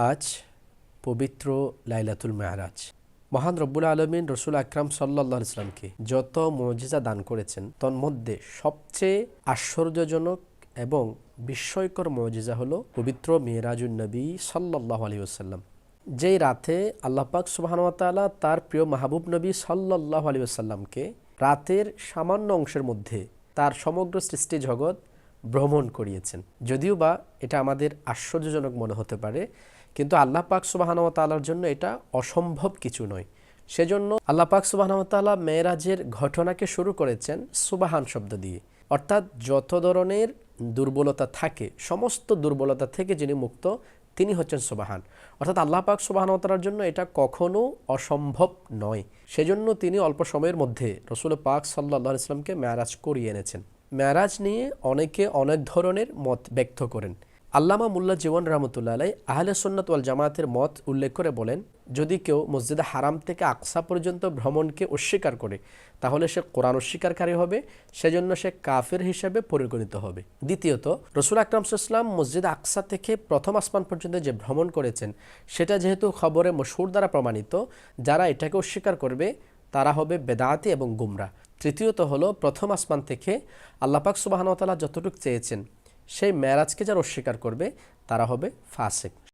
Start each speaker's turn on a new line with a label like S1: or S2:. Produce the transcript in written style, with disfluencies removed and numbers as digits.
S1: আজ পবিত্র লাইলাতুল মেরাজ। মহান রব্বুল আলমিন রসুল আকরাম সাল্লাল্লাহু আলাইহি ওয়াসাল্লামকে যত মুজিজা দান করেছেন তন্মধ্যে সবচেয়ে আশ্চর্যজনক এবং বিস্ময়কর মুজিজা হলো পবিত্র মেরাজুন নবী সাল্লাল্লাহু আলাইহি ওয়াসাল্লাম। যেই রাতে আল্লাহ পাক সুবহানাহু ওয়া তাআলা তার প্রিয় মাহবুব নবী সাল্লাল্লাহু আলাইহি ওয়াসাল্লামকে রাতের সামান্য অংশের মধ্যে তার সমগ্র সৃষ্টি জগৎ ভ্রমণ করিয়েছেন। যদিও বা এটা আমাদের আশ্চর্যজনক মনে হতে পারে, কিন্তু আল্লাহ পাক সুবহানাহু ওয়া তাআলার জন্য এটা অসম্ভব কিছু নয়। সেজন্য আল্লাহ পাক সুবহানাহু ওয়া তাআলা মেরাজের ঘটনাকে শুরু করেছেন সুবহান শব্দ দিয়ে, অর্থাৎ যত ধরনের দুর্বলতা থাকে সমস্ত দুর্বলতা থেকে যিনি মুক্ত তিনি হচ্ছেন সুবহান। অর্থাৎ আল্লাহ পাক সুবহানাহু ওয়া তাআলার জন্য এটা কখনো অসম্ভব নয়। সেজন্য তিনি অল্প সময়ের মধ্যে রসুল পাক সাল্লাল্লাহু আলাইহি ওয়াসাল্লামকে মেরাজ করিয়ে এনেছেন। মেরাজ নিয়ে অনেকে অনেক ধরনের মত ব্যক্ত করেন। আল্লামা মুল্লা জীবন রহমতুল্লাহ আলাইহি আহলে সুন্নাত ওয়াল জামাতের মত উল্লেখ করে বলেন, যদি কেউ মসজিদে হারাম থেকে আকসা পর্যন্ত ভ্রমণকে অস্বীকার করে তাহলে সে কোরআন অস্বীকারী হবে, সেজন্য সে কাফের হিসেবে পরিগণিত হবে। দ্বিতীয়ত, রসুল আকরাম সাল্লাল্লাহু আলাইহি ওয়াসাল্লাম মসজিদ আকসা থেকে প্রথম আসমান পর্যন্ত যে ভ্রমণ করেছেন সেটা যেহেতু খবরে মশহুর দ্বারা প্রমাণিত, যারা এটাকে অস্বীকার করবে তারা হবে বেদাতি এবং গুমরা। তৃতীয়ত হলো, প্রথম আসমান থেকে আল্লাহ পাক সুবহানাহু ওয়া তাআলা যতটুকু চেয়েছেন সেই মেরাজকে যারা অস্বীকার করবে তারা হবে ফাসিক।